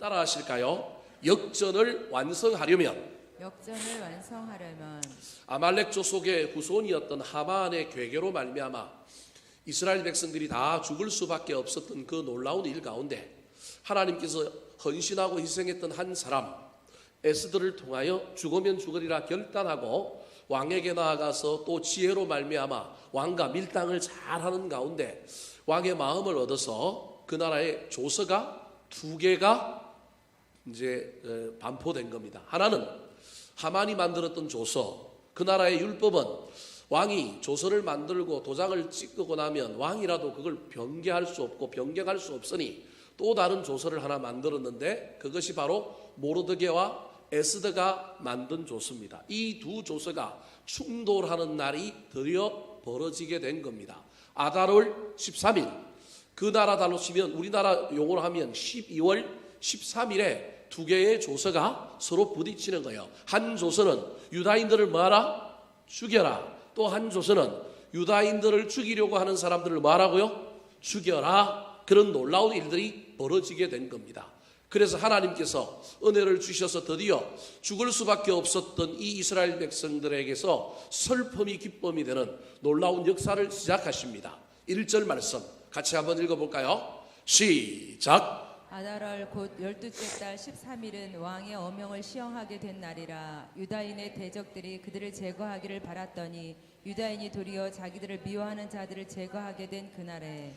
따라 하실까요? 역전을 완성하려면 아말렉 족속의 후손이었던 하만의 괴계로 말미암아 이스라엘 백성들이 다 죽을 수밖에 없었던 그 놀라운 일 가운데 하나님께서 헌신하고 희생했던 한 사람 에스더를 통하여 죽으면 죽으리라 결단하고 왕에게 나아가서 또 지혜로 말미암아 왕과 밀당을 잘하는 가운데 왕의 마음을 얻어서 그 나라의 조서가 두 개가 이제 반포된 겁니다. 하나는 하만이 만들었던 조서, 그 나라의 율법은 왕이 조서를 만들고 도장을 찍고 나면 왕이라도 그걸 변개할 수 없고 변경할 수 없으니 또 다른 조서를 하나 만들었는데 그것이 바로 모르드게와 에스더가 만든 조서입니다. 이 두 조서가 충돌하는 날이 드디어 벌어지게 된 겁니다. 아달월 13일, 그 나라 달로 치면 우리나라 용어로 하면 12월 13일에 두 개의 조서가 서로 부딪히는 거예요. 한 조서는 유다인들을 뭐하라? 죽여라. 또 한 조서는 유다인들을 죽이려고 하는 사람들을 뭐하라고요? 죽여라. 그런 놀라운 일들이 벌어지게 된 겁니다. 그래서 하나님께서 은혜를 주셔서 드디어 죽을 수밖에 없었던 이 이스라엘 백성들에게서 슬픔이 기쁨이 되는 놀라운 역사를 시작하십니다. 1절 말씀 같이 한번 읽어볼까요? 시작. 아달월 곧 12째 달 13일은 왕의 어명을 시행하게 된 날이라. 유다인의 대적들이 그들을 제거하기를 바랐더니 유다인이 도리어 자기들을 미워하는 자들을 제거하게 된 그날에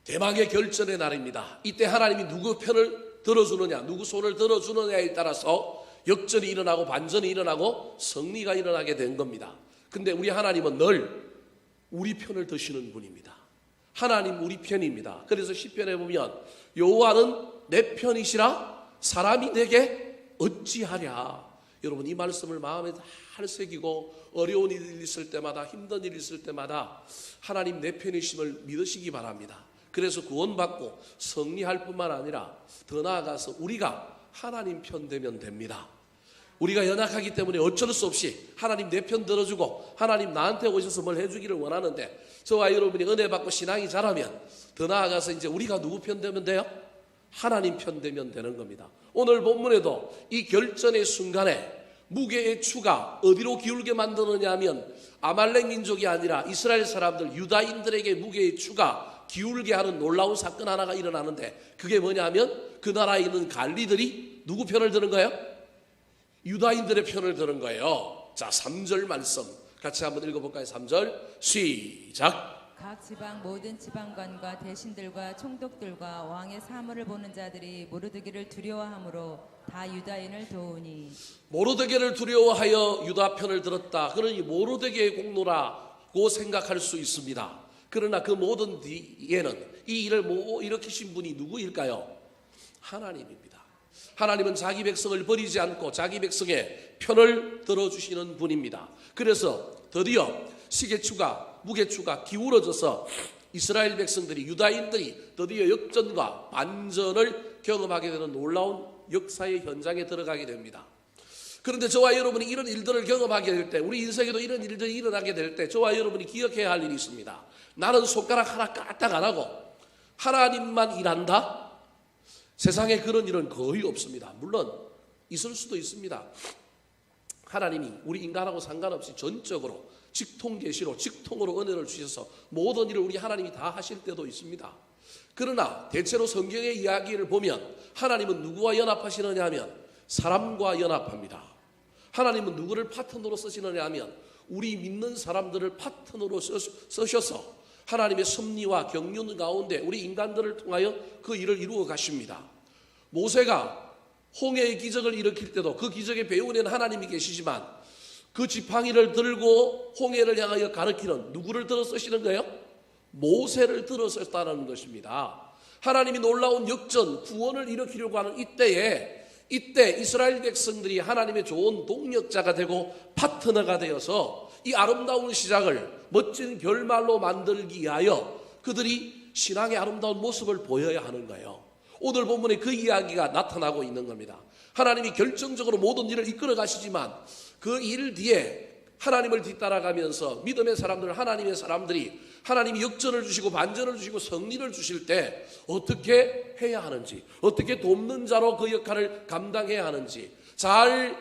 대망의 결전의 날입니다. 이때 하나님이 누구 편을 들어주느냐, 누구 손을 들어주느냐에 따라서 역전이 일어나고 반전이 일어나고 승리가 일어나게 된 겁니다. 근데 우리 하나님은 늘 우리 편을 드시는 분입니다. 하나님 우리 편입니다. 그래서 시편에 보면 여호와는 내 편이시라 사람이 내게 어찌하랴. 여러분 이 말씀을 마음에 잘 새기고 어려운 일 있을 때마다 힘든 일 있을 때마다 하나님 내 편이심을 믿으시기 바랍니다. 그래서 구원받고 승리할 뿐만 아니라 더 나아가서 우리가 하나님 편 되면 됩니다. 우리가 연약하기 때문에 어쩔 수 없이 하나님 내 편 들어주고 하나님 나한테 오셔서 뭘 해주기를 원하는데 저와 여러분이 은혜 받고 신앙이 자라면 더 나아가서 이제 우리가 누구 편 되면 돼요? 하나님 편 되면 되는 겁니다. 오늘 본문에도 이 결전의 순간에 무게의 추가 어디로 기울게 만드느냐 하면 아말렉 민족이 아니라 이스라엘 사람들 유다인들에게 무게의 추가 기울게 하는 놀라운 사건 하나가 일어나는데 그게 뭐냐 하면 그 나라에 있는 관리들이 누구 편을 드는 거예요? 유다인들의 편을 드는 거예요. 자, 3절 말씀 같이 한번 읽어볼까요? 3절 시작. 각 지방 모든 지방관과 대신들과 총독들과 왕의 사물을 보는 자들이 모르드게를 두려워함으로 다 유다인을 도우니 모르드게를 두려워하여 유다 편을 들었다. 그러니 모르드게의 공로라고 생각할 수 있습니다. 그러나 그 모든 뒤에는 이 일을 일으키신 분이 누구일까요? 하나님입니다. 하나님은 자기 백성을 버리지 않고 자기 백성의 편을 들어주시는 분입니다. 그래서 드디어 시계추가 무게추가 기울어져서 이스라엘 백성들이 유다인들이 드디어 역전과 반전을 경험하게 되는 놀라운 역사의 현장에 들어가게 됩니다. 그런데 저와 여러분이 이런 일들을 경험하게 될 때 우리 인생에도 이런 일들이 일어나게 될 때 저와 여러분이 기억해야 할 일이 있습니다. 나는 손가락 하나 까딱 안 하고 하나님만 일한다? 세상에 그런 일은 거의 없습니다. 물론 있을 수도 있습니다. 하나님이 우리 인간하고 상관없이 전적으로 직통계시로 직통으로 은혜를 주셔서 모든 일을 우리 하나님이 다 하실 때도 있습니다. 그러나 대체로 성경의 이야기를 보면 하나님은 누구와 연합하시느냐 하면 사람과 연합합니다. 하나님은 누구를 파트너로 쓰시느냐 하면 우리 믿는 사람들을 파트너로 쓰셔서 하나님의 섭리와 경륜 가운데 우리 인간들을 통하여 그 일을 이루어 가십니다. 모세가 홍해의 기적을 일으킬 때도 그 기적의 배후에는 하나님이 계시지만 그 지팡이를 들고 홍해를 향하여 가르치는 누구를 들어 쓰시는 거예요? 모세를 들어 썼다는 것입니다. 하나님이 놀라운 역전, 구원을 일으키려고 하는 이때 이스라엘 백성들이 하나님의 좋은 동력자가 되고 파트너가 되어서 이 아름다운 시작을 멋진 결말로 만들기 위하여 그들이 신앙의 아름다운 모습을 보여야 하는 거예요. 오늘 본문에 그 이야기가 나타나고 있는 겁니다. 하나님이 결정적으로 모든 일을 이끌어 가시지만 그 일 뒤에 하나님을 뒤따라가면서 믿음의 사람들, 하나님의 사람들이 하나님이 역전을 주시고 반전을 주시고 승리를 주실 때 어떻게 해야 하는지, 어떻게 돕는 자로 그 역할을 감당해야 하는지, 잘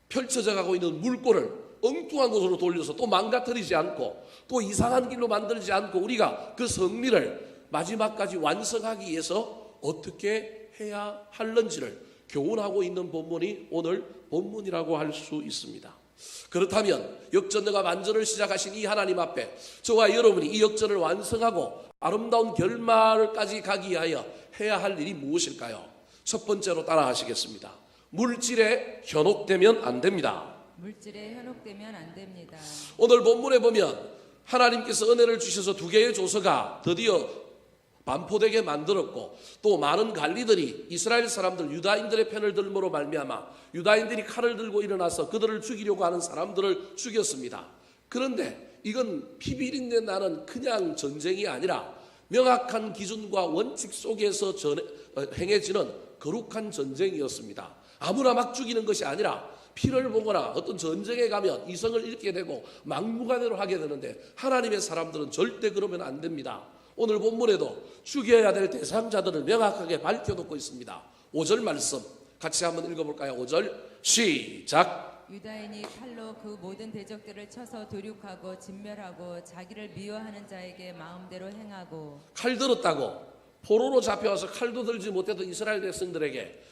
펼쳐져 가고 있는 물꼬를 엉뚱한 곳으로 돌려서 또 망가뜨리지 않고 또 이상한 길로 만들지 않고 우리가 그 승리를 마지막까지 완성하기 위해서 어떻게 해야 하는지를 교훈하고 있는 본문이 오늘 본문이라고 할 수 있습니다. 그렇다면 역전과 반전을 시작하신 이 하나님 앞에 저와 여러분이 이 역전을 완성하고 아름다운 결말까지 가기 위하여 해야 할 일이 무엇일까요? 첫 번째로 따라 하시겠습니다. 물질에 현혹되면 안 됩니다. 물질에 현혹되면 안 됩니다. 오늘 본문에 보면 하나님께서 은혜를 주셔서 두 개의 조서가 드디어 반포되게 만들었고 또 많은 관리들이 이스라엘 사람들 유다인들의 편을 들므로 말미암아 유다인들이 칼을 들고 일어나서 그들을 죽이려고 하는 사람들을 죽였습니다. 그런데 이건 피비린내 나는 그냥 전쟁이 아니라 명확한 기준과 원칙 속에서 행해지는 거룩한 전쟁이었습니다. 아무나 막 죽이는 것이 아니라 피를 보거나 어떤 전쟁에 가면 이성을 잃게 되고 막무가내로 하게 되는데 하나님의 사람들은 절대 그러면 안 됩니다. 오늘 본문에도 죽여야 될 대상자들을 명확하게 밝혀놓고 있습니다. 5절 말씀 같이 한번 읽어볼까요? 5절 시작. 유다인이 칼로 그 모든 대적들을 쳐서 도륙하고 진멸하고 자기를 미워하는 자에게 마음대로 행하고. 칼 들었다고 포로로 잡혀와서 칼도 들지 못했던 이스라엘 백성들에게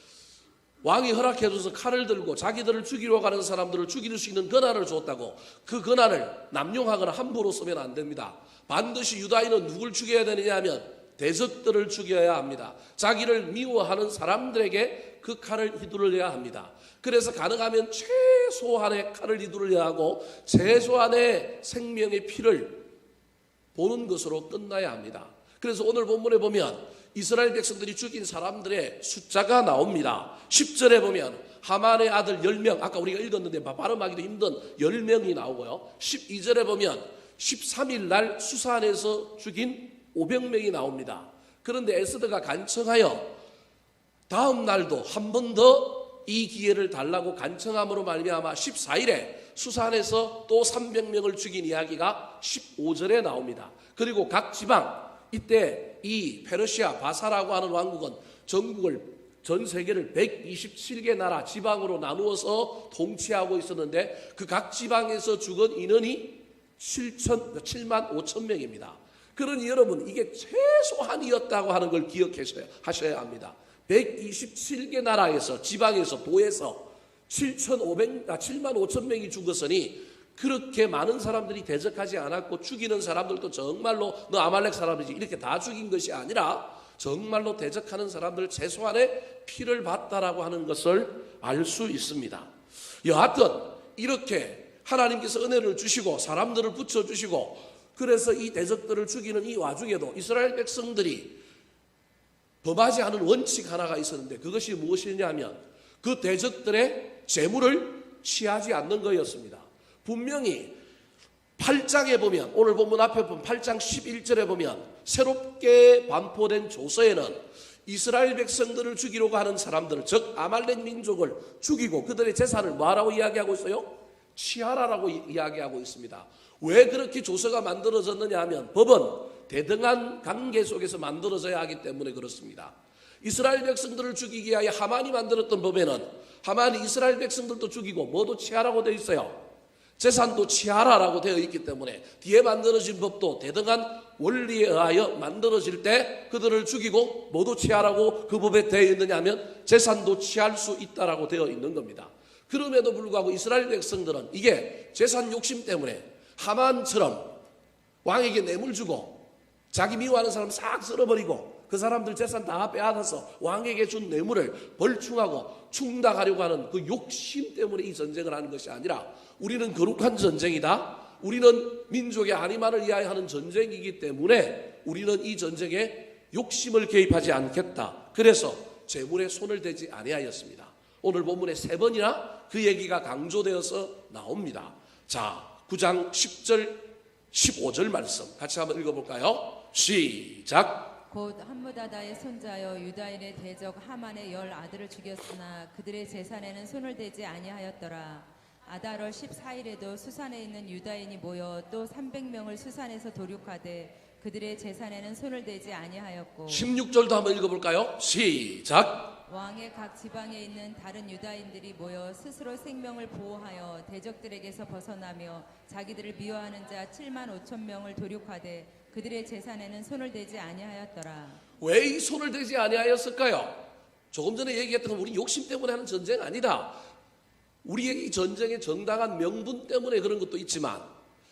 왕이 허락해줘서 칼을 들고 자기들을 죽이려 가는 사람들을 죽일 수 있는 권한을 줬다고 그 권한을 남용하거나 함부로 쓰면 안 됩니다. 반드시 유다인은 누굴 죽여야 되느냐 하면 대적들을 죽여야 합니다. 자기를 미워하는 사람들에게 그 칼을 휘두르려야 합니다. 그래서 가능하면 최소한의 칼을 휘두르려야 하고 최소한의 생명의 피를 보는 것으로 끝나야 합니다. 그래서 오늘 본문에 보면 이스라엘 백성들이 죽인 사람들의 숫자가 나옵니다. 10절에 보면 하만의 아들 10명, 아까 우리가 읽었는데 발음하기도 힘든 10명이 나오고요. 12절에 보면 13일 날 수산에서 죽인 500명이 나옵니다. 그런데 에스더가 간청하여 다음 날도 한 번 더 이 기회를 달라고 간청함으로 말미암아 14일에 수산에서 또 300명을 죽인 이야기가 15절에 나옵니다. 그리고 각 지방, 이때 이 페르시아 바사라고 하는 왕국은 전국을 전 세계를 127개 나라 지방으로 나누어서 통치하고 있었는데 그 각 지방에서 죽은 인원이 7만 5천 명입니다. 그러니 여러분 이게 최소한이었다고 하는 걸 기억하셔야 합니다. 127개 나라에서 지방에서 도에서 7만 5천 명이 죽었으니 그렇게 많은 사람들이 대적하지 않았고 죽이는 사람들도 정말로 너 아말렉 사람이지 이렇게 다 죽인 것이 아니라 정말로 대적하는 사람들 최소한의 피를 봤다라고 하는 것을 알 수 있습니다. 여하튼 이렇게 하나님께서 은혜를 주시고 사람들을 붙여주시고 그래서 이 대적들을 죽이는 이 와중에도 이스라엘 백성들이 범하지 않은 원칙 하나가 있었는데 그것이 무엇이냐면 그 대적들의 재물을 취하지 않는 거였습니다. 분명히 8장에 보면 오늘 본문 앞에 보면 8장 11절에 보면 새롭게 반포된 조서에는 이스라엘 백성들을 죽이려고 하는 사람들 즉 아말렉 민족을 죽이고 그들의 재산을 뭐라고 이야기하고 있어요? 취하라라고 이야기하고 있습니다. 왜 그렇게 조서가 만들어졌느냐 하면 법은 대등한 관계 속에서 만들어져야 하기 때문에 그렇습니다. 이스라엘 백성들을 죽이기 위하여 하만이 만들었던 법에는 하만이 이스라엘 백성들도 죽이고 뭐도 취하라고 되어 있어요. 재산도 취하라라고 되어 있기 때문에 뒤에 만들어진 법도 대등한 원리에 의하여 만들어질 때 그들을 죽이고 뭐도 취하라고 그 법에 되어 있느냐 하면 재산도 취할 수 있다라고 되어 있는 겁니다. 그럼에도 불구하고 이스라엘 백성들은 이게 재산 욕심 때문에 하만처럼 왕에게 뇌물 주고 자기 미워하는 사람 싹 쓸어버리고 그 사람들 재산 다 빼앗아서 왕에게 준 뇌물을 벌충하고 충당하려고 하는 그 욕심 때문에 이 전쟁을 하는 것이 아니라 우리는 거룩한 전쟁이다. 우리는 민족의 안위만을 위하여 하는 전쟁이기 때문에 우리는 이 전쟁에 욕심을 개입하지 않겠다. 그래서 재물에 손을 대지 아니하였습니다. 오늘 본문에 3번이나 그 얘기가 강조되어서 나옵니다. 자, 9장 10절 15절 말씀 같이 한번 읽어볼까요? 시작. 곧 함무다다의 손자여 유다인의 대적 하만의 10 아들을 죽였으나 그들의 재산에는 손을 대지 아니하였더라. 아달월 14일에도 수산에 있는 유다인이 모여 또 300명을 수산에서 도륙하되 그들의 재산에는 손을 대지 아니하였고 16절도 한번 읽어볼까요? 시작. 왕의 각 지방에 있는 다른 유다인들이 모여 스스로 생명을 보호하여 대적들에게서 벗어나며 자기들을 미워하는 자 7만 5천 명을 도륙하되 그들의 재산에는 손을 대지 아니하였더라. 왜 이 손을 대지 아니하였을까요? 조금 전에 얘기했던 건 우리 욕심 때문에 하는 전쟁 아니다. 우리에게 이 전쟁의 정당한 명분 때문에 그런 것도 있지만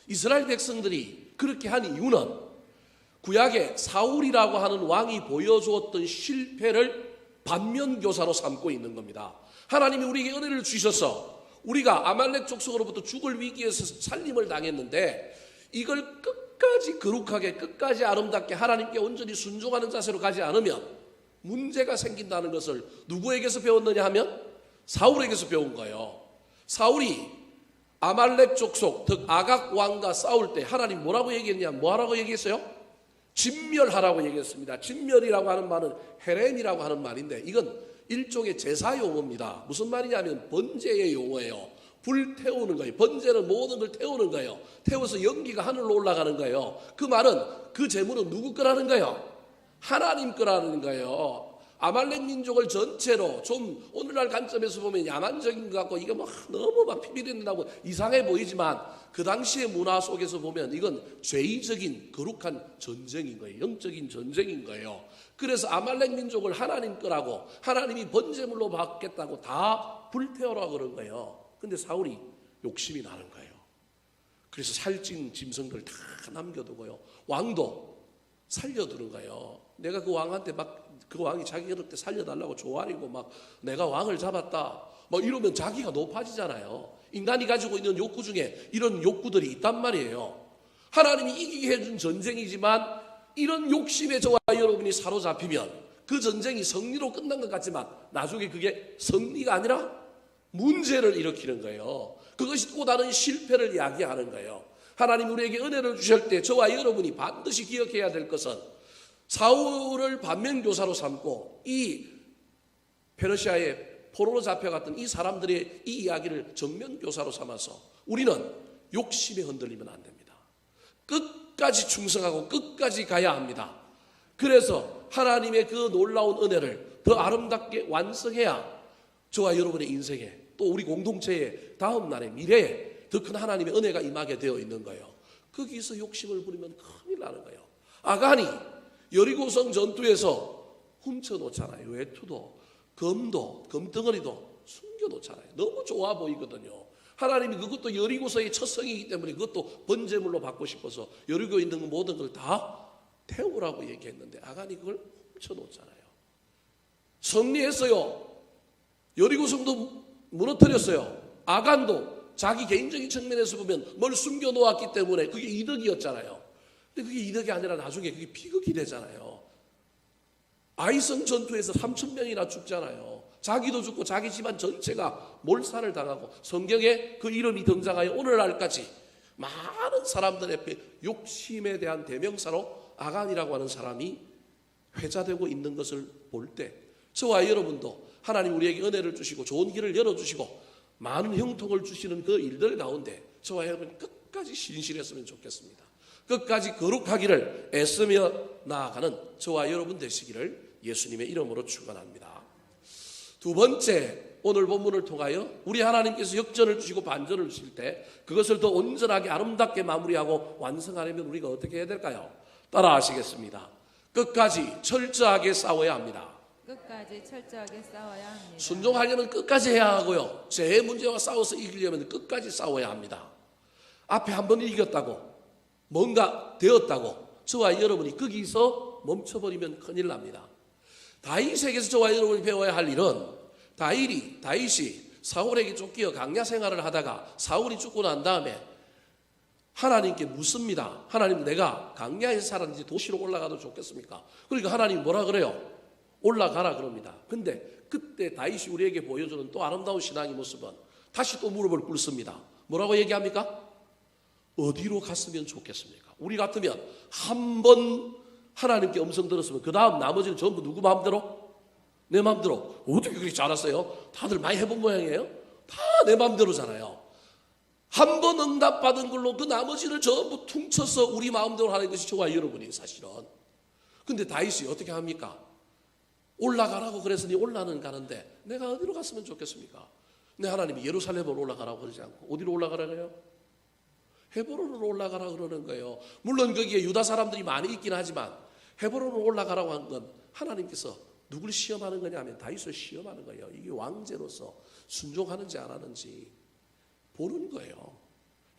이스라엘 백성들이 그렇게 한 이유는 구약에 사울이라고 하는 왕이 보여주었던 실패를 반면교사로 삼고 있는 겁니다. 하나님이 우리에게 은혜를 주셔서 우리가 아말렉 족속으로부터 죽을 위기에서 살림을 당했는데 이걸 끝까지 거룩하게 끝까지 아름답게 하나님께 온전히 순종하는 자세로 가지 않으면 문제가 생긴다는 것을 누구에게서 배웠느냐 하면 사울에게서 배운 거예요. 사울이 아말렉 족속 즉 아각 왕과 싸울 때 하나님 뭐라고 얘기했냐? 뭐하라고 얘기했어요? 진멸하라고 얘기했습니다. 진멸이라고 하는 말은 헤렘이라고 하는 말인데 이건 일종의 제사 용어입니다. 무슨 말이냐면 번제의 용어예요. 불 태우는 거예요. 번제는 모든 걸 태우는 거예요. 태워서 연기가 하늘로 올라가는 거예요. 그 말은 그 제물은 누구 거라는 거예요? 하나님 거라는 거예요. 아말렉 민족을 전체로 좀 오늘날 관점에서 보면 야만적인 것 같고 이게 막 너무 막 피비린내나고 이상해 보이지만 그 당시의 문화 속에서 보면 이건 죄의적인 거룩한 전쟁인 거예요. 영적인 전쟁인 거예요. 그래서 아말렉 민족을 하나님 거라고 하나님이 번제물로 받겠다고 다 불태우라고 그런 거예요. 근데 사울이 욕심이 나는 거예요. 그래서 살찐 짐승들 다 남겨두고요. 왕도 살려두는 거예요. 내가 그 왕한테 막 그 왕이 자기 그럴 때 살려달라고 조아리고 막 내가 왕을 잡았다 뭐 이러면 자기가 높아지잖아요. 인간이 가지고 있는 욕구 중에 이런 욕구들이 있단 말이에요. 하나님이 이기게 해준 전쟁이지만 이런 욕심에 저와 여러분이 사로잡히면 그 전쟁이 승리로 끝난 것 같지만 나중에 그게 승리가 아니라 문제를 일으키는 거예요. 그것이 또 다른 실패를 야기하는 거예요. 하나님 우리에게 은혜를 주실 때 저와 여러분이 반드시 기억해야 될 것은 사울을 반면교사로 삼고 이 페르시아의 포로로 잡혀갔던 이 사람들의 이 이야기를 정면교사로 삼아서 우리는 욕심에 흔들리면 안 됩니다. 끝까지 충성하고 끝까지 가야 합니다. 그래서 하나님의 그 놀라운 은혜를 더 아름답게 완성해야 저와 여러분의 인생에 또 우리 공동체의 다음 날의 미래에 더 큰 하나님의 은혜가 임하게 되어 있는 거예요. 거기서 욕심을 부리면 큰일 나는 거예요. 아간이 여리고성 전투에서 훔쳐놓잖아요. 외투도 금도 금덩어리도 숨겨놓잖아요. 너무 좋아 보이거든요. 하나님이 그것도 여리고서의 첫 성이기 때문에 그것도 번제물로 받고 싶어서 여리고에 있는 모든 걸 다 태우라고 얘기했는데 아간이 그걸 훔쳐놓잖아요. 승리했어요. 여리고성도 무너뜨렸어요. 아간도 자기 개인적인 측면에서 보면 뭘 숨겨놓았기 때문에 그게 이득이었잖아요. 근데 그게 이득이 아니라 나중에 그게 비극이 되잖아요. 아이성 전투에서 3,000명이나 죽잖아요. 자기도 죽고 자기 집안 전체가 몰살을 당하고 성경에 그 이름이 등장하여 오늘날까지 많은 사람들 앞에 욕심에 대한 대명사로 아간이라고 하는 사람이 회자되고 있는 것을 볼 때 저와 여러분도 하나님 우리에게 은혜를 주시고 좋은 길을 열어주시고 많은 형통을 주시는 그 일들 가운데 저와 여러분 끝까지 신실했으면 좋겠습니다. 끝까지 거룩하기를 애쓰며 나아가는 저와 여러분 되시기를 예수님의 이름으로 축원합니다. 두 번째, 오늘 본문을 통하여 우리 하나님께서 역전을 주시고 반전을 주실 때 그것을 더 온전하게 아름답게 마무리하고 완성하려면 우리가 어떻게 해야 될까요? 따라 하시겠습니다. 끝까지 철저하게 싸워야 합니다. 끝까지 철저하게 싸워야 합니다. 순종하려면 끝까지 해야 하고요. 제 문제와 싸워서 이기려면 끝까지 싸워야 합니다. 앞에 한 번 이겼다고 뭔가 되었다고 저와 여러분이 거기서 멈춰버리면 큰일 납니다. 다윗에게서 저와 여러분이 배워야 할 일은 다윗이 사울에게 쫓겨 강야 생활을 하다가 사울이 죽고 난 다음에 하나님께 묻습니다. 하나님 내가 강야에서 살았는지 도시로 올라가도 좋겠습니까? 그러니까 하나님 뭐라 그래요? 올라가라 그럽니다. 근데 그때 다윗이 우리에게 보여주는 또 아름다운 신앙의 모습은 다시 또 무릎을 꿇습니다. 뭐라고 얘기합니까? 어디로 갔으면 좋겠습니까? 우리 같으면 한 번 하나님께 음성 들었으면 그 다음 나머지는 전부 누구 마음대로? 내 마음대로. 어떻게 그렇게 잘했어요? 다들 많이 해본 모양이에요? 다 내 마음대로잖아요. 한 번 응답받은 걸로 그 나머지를 전부 퉁쳐서 우리 마음대로 하는 것이 저와 여러분이 사실은. 근데 다윗이 어떻게 합니까? 올라가라고 그랬으니 올라는 가는데 내가 어디로 갔으면 좋겠습니까? 근데 하나님이 예루살렘으로 올라가라고 그러지 않고 어디로 올라가라고 해요? 헤브론으로 올라가라 그러는 거예요. 물론 거기에 유다 사람들이 많이 있긴 하지만 헤브론으로 올라가라고 한 건 하나님께서 누굴 시험하는 거냐면 다윗을 시험하는 거예요. 이게 왕제로서 순종하는지 안 하는지 보는 거예요.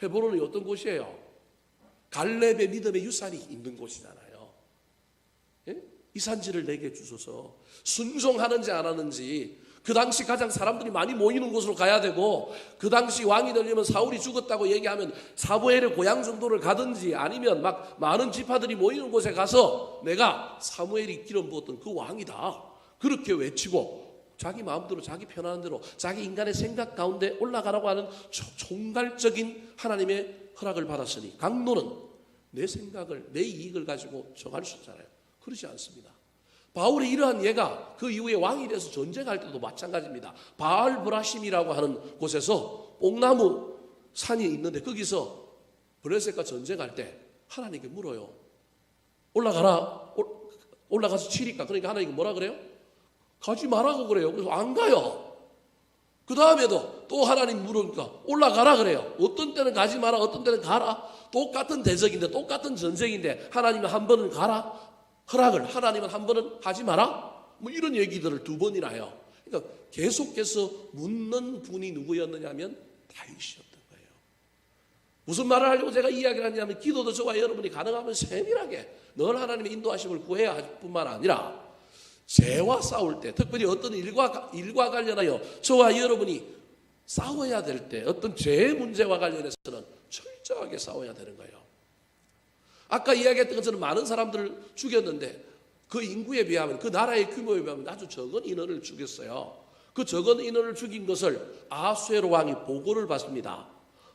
헤브론이 어떤 곳이에요? 갈렙의 믿음의 유산이 있는 곳이잖아요. 예? 이 산지를 내게 주소서. 순종하는지 안 하는지. 그 당시 가장 사람들이 많이 모이는 곳으로 가야 되고, 그 당시 왕이 되려면 사울이 죽었다고 얘기하면 사무엘의 고향 정도를 가든지 아니면 막 많은 지파들이 모이는 곳에 가서 내가 사무엘이 기름 부었던 그 왕이다 그렇게 외치고 자기 마음대로 자기 편안한 대로 자기 인간의 생각 가운데 올라가라고 하는 총괄적인 하나님의 허락을 받았으니 강도는 내 생각을 내 이익을 가지고 정할 수 있잖아요. 그렇지 않습니다. 바울이 이러한 예가 그 이후에 왕이 돼서 전쟁할 때도 마찬가지입니다. 바알브라심이라고 하는 곳에서 뽕나무 산이 있는데 거기서 블레셋과 전쟁할 때 하나님께 물어요. 올라가서 치니까. 그러니까 하나님께 뭐라 그래요? 가지 말라고 그래요. 그래서 안 가요. 그 다음에도 또 하나님 물으니까 올라가라 그래요. 어떤 때는 가지 마라, 어떤 때는 가라. 똑같은 대적인데 똑같은 전쟁인데 하나님은 한 번은 가라 허락을, 하나님은 한 번은 하지 마라 뭐 이런 얘기들을 두 번이나 해요. 그러니까 계속해서 묻는 분이 누구였느냐면 다윗이었던 거예요. 무슨 말을 하려고 제가 이야기를 하냐면 기도도 저와 여러분이 가능하면 세밀하게 늘 하나님의 인도하심을 구해야 할 뿐만 아니라 죄와 싸울 때, 특별히 어떤 일과 관련하여 저와 여러분이 싸워야 될 때 어떤 죄의 문제와 관련해서는 철저하게 싸워야 되는 거예요. 아까 이야기했던 것처럼 많은 사람들을 죽였는데 그 인구에 비하면, 그 나라의 규모에 비하면 아주 적은 인원을 죽였어요. 그 적은 인원을 죽인 것을 아수에로 왕이 보고를 받습니다.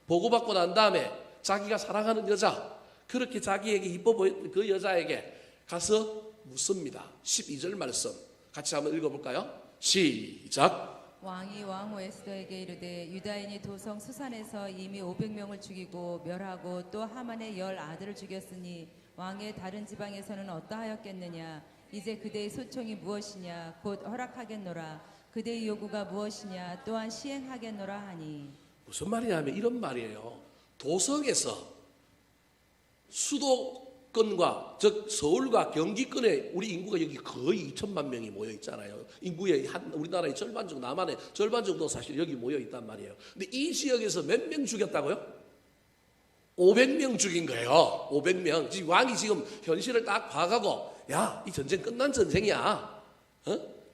보고받고 난 다음에 자기가 사랑하는 여자, 그렇게 자기에게 이뻐 보였던 그 여자에게 가서 묻습니다. 12절 말씀 같이 한번 읽어볼까요? 시작. 왕이 왕후 에스더에게 이르되 유다인이 도성 수산에서 이미 500명을 죽이고 멸하고 또 하만의 10 아들을 죽였으니 왕의 다른 지방에서는 어떠하였겠느냐. 이제 그대의 소총이 무엇이냐. 곧 허락하겠노라. 그대의 요구가 무엇이냐. 또한 시행하겠노라 하니. 무슨 말이냐면 이런 말이에요. 도성에서 수도권과 즉 서울과 경기권에 우리 인구가 여기 거의 2천만 명이 모여 있잖아요. 인구의 우리나라의 절반 정도, 남한의 절반 정도 사실 여기 모여 있단 말이에요. 근데 이 지역에서 몇 명 죽였다고요? 500명 죽인 거예요. 500명. 지금 왕이 지금 현실을 딱 봐가고 야, 이 전쟁 끝난 전쟁이야.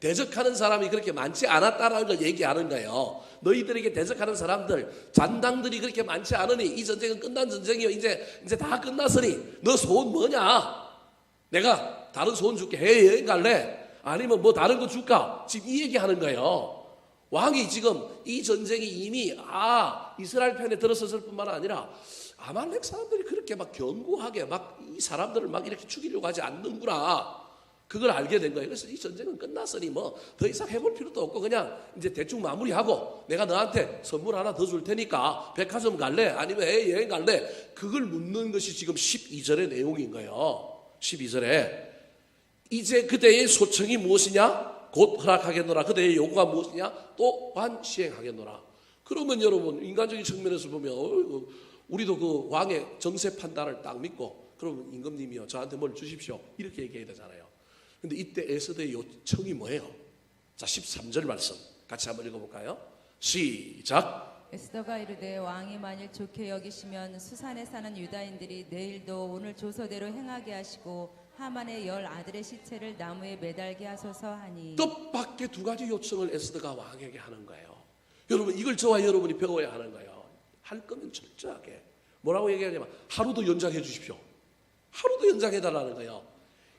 대적하는 사람이 그렇게 많지 않았다라는 걸 얘기하는 거예요. 너희들에게 대적하는 사람들, 잔당들이 그렇게 많지 않으니 이 전쟁은 끝난 전쟁이요. 이제 다 끝났으니 너 소원 뭐냐? 내가 다른 소원 줄게. 해외여행 갈래? 아니면 뭐 다른 거 줄까? 지금 이 얘기하는 거예요. 왕이 지금 이 전쟁이 이미 이스라엘 편에 들어섰을 뿐만 아니라 아말렉 사람들이 그렇게 막 견고하게 막 이 사람들을 막 이렇게 죽이려고 하지 않는구나. 그걸 알게 된 거예요. 그래서 이 전쟁은 끝났으니 뭐 더 이상 해볼 필요도 없고 그냥 이제 대충 마무리하고 내가 너한테 선물 하나 더 줄 테니까 백화점 갈래? 아니면 여행 갈래? 그걸 묻는 것이 지금 12절의 내용인 거예요. 12절에 이제 그대의 소청이 무엇이냐? 곧 허락하겠노라. 그대의 요구가 무엇이냐? 또한 시행하겠노라. 그러면 여러분 인간적인 측면에서 보면 우리도 그 왕의 정세 판단을 딱 믿고 그러면 임금님이요 저한테 뭘 주십시오 이렇게 얘기해야 되잖아요. 근데 이때 에스더의 요청이 뭐예요? 자, 13절 말씀 같이 한번 읽어볼까요? 시작. 에스더가 이르되 왕이 만일 좋게 여기시면 수산에 사는 유다인들이 내일도 오늘 조서대로 행하게 하시고 하만의 10 아들의 시체를 나무에 매달게 하소서 하니. 뜻밖의 두 가지 요청을 에스더가 왕에게 하는 거예요. 여러분 이걸 저와 여러분이 배워야 하는 거예요. 할 거면 철저하게 뭐라고 얘기하냐면 하루 더 연장해 주십시오. 하루 더 연장해 달라는 거예요.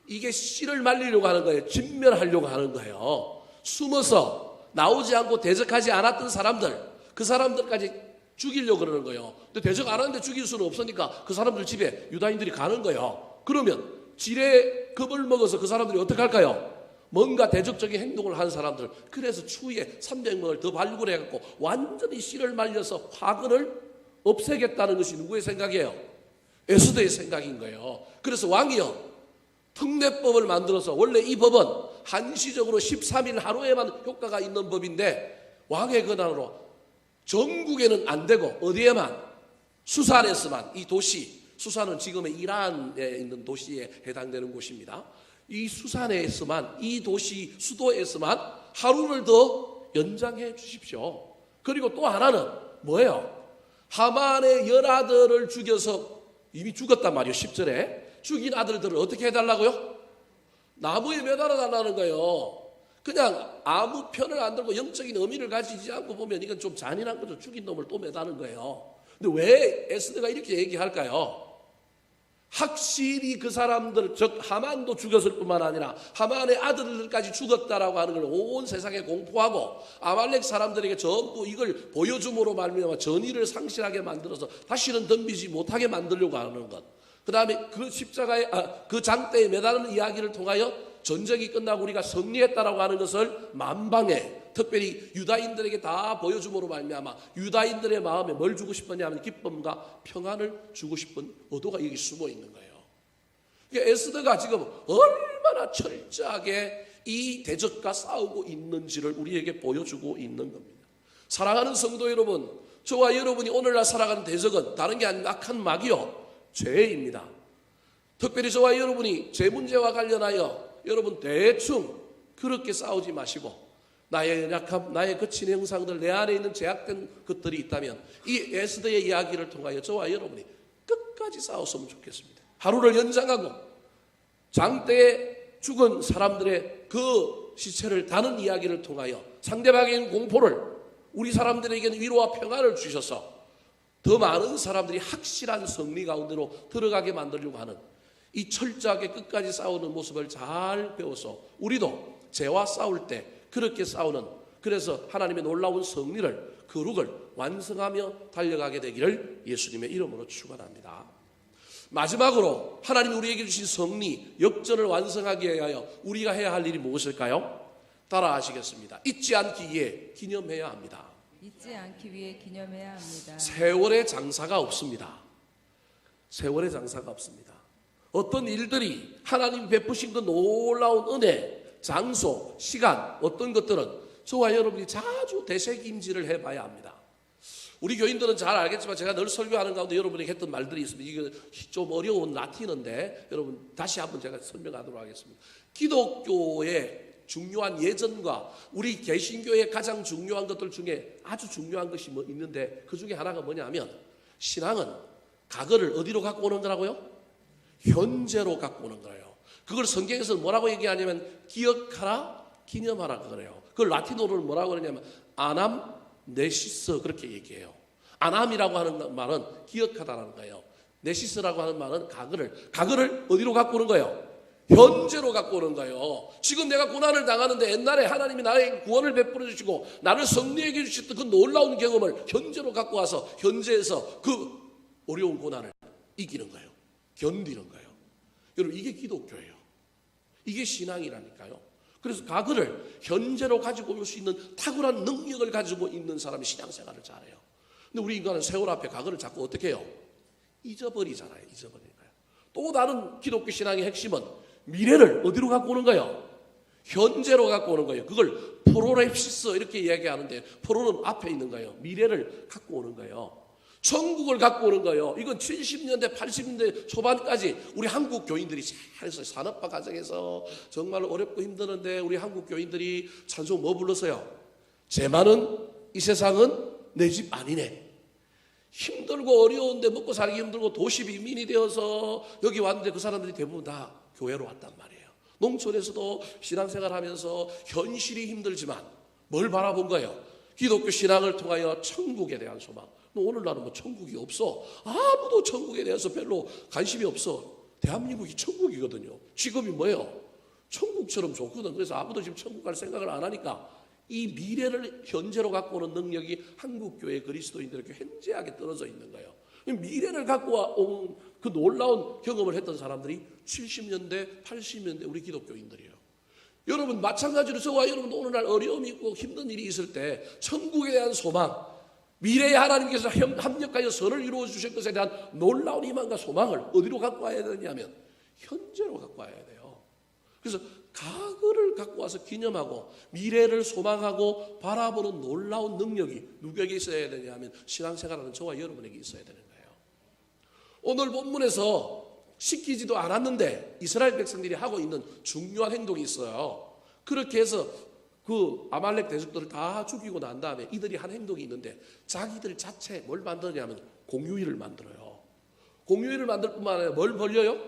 이게 씨를 말리려고 하는 거예요. 진멸하려고 하는 거예요. 숨어서 나오지 않고 대적하지 않았던 사람들, 그 사람들까지 죽이려고 그러는 거예요. 근데 대적 안 하는데 죽일 수는 없으니까 그 사람들 집에 유다인들이 가는 거예요. 그러면 지레 겁을 먹어서 그 사람들이 어떻게 할까요? 뭔가 대적적인 행동을 하는 사람들, 그래서 추위에 300명을 더 발굴해갖고 완전히 씨를 말려서 화근을 없애겠다는 것이 누구의 생각이에요? 에스더의 생각인 거예요. 그래서 왕이요, 특례법을 만들어서, 원래 이 법은 한시적으로 13일 하루에만 효과가 있는 법인데 왕의 권한으로 전국에는 안 되고 어디에만, 수산에서만, 이 도시, 수산은 지금의 이란에 있는 도시에 해당되는 곳입니다. 이 수산에서만, 이 도시 수도에서만 하루를 더 연장해 주십시오. 그리고 또 하나는 뭐예요? 하만의 10아들을 죽여서, 이미 죽었단 말이에요. 10절에 죽인 아들들을 어떻게 해달라고요? 나무에 매달아 달라는 거예요. 그냥 아무 편을 안 들고 영적인 의미를 가지지 않고 보면 이건 좀 잔인한 거죠. 죽인 놈을 또 매다는 거예요. 근데 왜 에스더가 이렇게 얘기할까요? 확실히 그 사람들, 즉 하만도 죽였을 뿐만 아니라 하만의 아들들까지 죽었다라고 하는 걸 온 세상에 공포하고 아말렉 사람들에게 전부 이걸 보여줌으로 말미암아 전의를 상실하게 만들어서 다시는 덤비지 못하게 만들려고 하는 것. 그 다음에 그 십자가에, 그 장대에 매다는 이야기를 통하여 전쟁이 끝나고 우리가 승리했다라고 하는 것을 만방에, 특별히 유다인들에게 다 보여줌으로 말미암아 유다인들의 마음에 뭘 주고 싶었냐 하면 기쁨과 평안을 주고 싶은 의도가 여기 숨어 있는 거예요. 그러니까 에스더가 지금 얼마나 철저하게 이 대적과 싸우고 있는지를 우리에게 보여주고 있는 겁니다. 사랑하는 성도 여러분, 저와 여러분이 오늘날 살아가는 대적은 다른 게 아니라 악한 마귀요, 죄입니다. 특별히 저와 여러분이 죄 문제와 관련하여 여러분 대충 그렇게 싸우지 마시고, 나의 연약함, 나의 거친 형상들, 내 안에 있는 제약된 것들이 있다면 이 에스더의 이야기를 통하여 저와 여러분이 끝까지 싸웠으면 좋겠습니다. 하루를 연장하고 장대에 죽은 사람들의 그 시체를 다는 이야기를 통하여 상대방에 있는 공포를 우리 사람들에게는 위로와 평안을 주셔서 더 많은 사람들이 확실한 승리 가운데로 들어가게 만들려고 하는 이 철저하게 끝까지 싸우는 모습을 잘 배워서 우리도 죄와 싸울 때 그렇게 싸우는, 그래서 하나님의 놀라운 승리를, 거룩을 완성하며 달려가게 되기를 예수님의 이름으로 축원합니다. 마지막으로 하나님이 우리에게 주신 승리, 역전을 완성하기 위하여 우리가 해야 할 일이 무엇일까요? 따라 하시겠습니다. 잊지 않기 위해 기념해야 합니다. 잊지 않기 위해 기념해야 합니다. 세월의 장사가 없습니다. 세월의 장사가 없습니다. 어떤 일들이 하나님 베푸신 그 놀라운 은혜, 장소, 시간, 어떤 것들은 저와 여러분이 자주 되새김질을 해봐야 합니다. 우리 교인들은 잘 알겠지만 제가 늘 설교하는 가운데 여러분에게 했던 말들이 있습니다. 이게 좀 어려운 라틴어인데 여러분 다시 한번 제가 설명하도록 하겠습니다. 기독교의 중요한 예전과 우리 개신교의 가장 중요한 것들 중에 아주 중요한 것이 뭐 있는데 그 중에 하나가 뭐냐면, 신앙은 과거를 어디로 갖고 오는 거라고요? 현재로 갖고 오는 거예요. 그걸 성경에서는 뭐라고 얘기하냐면 기억하라, 기념하라 그래요. 그걸 라틴어로는 뭐라고 그러냐면 아남네시스 그렇게 얘기해요. 아남이라고 하는 말은 기억하다라는 거예요. 네시스라고 하는 말은 과거를 어디로 갖고 오는 거예요? 현재로 갖고 오는 거예요. 지금 내가 고난을 당하는데 옛날에 하나님이 나에게 구원을 베풀어 주시고 나를 승리하게 주셨던 그 놀라운 경험을 현재로 갖고 와서 현재에서 그 어려운 고난을 이기는 거예요. 견디는 거예요. 여러분, 이게 기독교예요. 이게 신앙이라니까요. 그래서 과거를 현재로 가지고 올 수 있는 탁월한 능력을 가지고 있는 사람이 신앙생활을 잘해요. 근데 우리 인간은 세월 앞에 과거를 자꾸 어떻게 해요? 잊어버리잖아요. 잊어버리는 거예요. 또 다른 기독교 신앙의 핵심은 미래를 어디로 갖고 오는 거예요? 현재로 갖고 오는 거예요. 그걸 프로랩시스 이렇게 이야기하는데, 프로는 앞에 있는 거예요. 미래를 갖고 오는 거예요. 천국을 갖고 오는 거예요. 이건 70년대, 80년대 초반까지 우리 한국 교인들이 잘해서 산업화 과정에서 정말 어렵고 힘드는데 우리 한국 교인들이 찬송 뭐 불렀어요? 제 많은 이 세상은 내 집 아니네. 힘들고 어려운데 먹고 살기 힘들고 도시 빈민이 되어서 여기 왔는데 그 사람들이 대부분 다 교회로 왔단 말이에요. 농촌에서도 신앙생활 하면서 현실이 힘들지만 뭘 바라본 거예요? 기독교 신앙을 통하여 천국에 대한 소망. 오늘날은 뭐 천국이 없어. 아무도 천국에 대해서 별로 관심이 없어. 대한민국이 천국이거든요. 직업이 뭐예요? 천국처럼 좋거든. 그래서 아무도 지금 천국 갈 생각을 안 하니까 이 미래를 현재로 갖고 오는 능력이 한국교회 그리스도인들에게 현저하게 떨어져 있는 거예요. 미래를 갖고 온 그 놀라운 경험을 했던 사람들이 70년대, 80년대 우리 기독교인들이에요. 여러분 마찬가지로 저와 여러분도 오늘날 어려움이 있고 힘든 일이 있을 때 천국에 대한 소망, 미래에 하나님께서 합력하여 선을 이루어 주실 것에 대한 놀라운 희망과 소망을 어디로 갖고 와야 되냐면 현재로 갖고 와야 돼요. 그래서 과거를 갖고 와서 기념하고 미래를 소망하고 바라보는 놀라운 능력이 누구에게 있어야 되냐면 신앙생활하는 저와 여러분에게 있어야 되는 거예요. 오늘 본문에서 시키지도 않았는데 이스라엘 백성들이 하고 있는 중요한 행동이 있어요. 그렇게 해서 그 아말렉 대적들을 다 죽이고 난 다음에 이들이 한 행동이 있는데 자기들 자체 뭘 만드냐면 공휴일을 만들어요. 공휴일을 만들 뿐만 아니라 뭘 벌려요?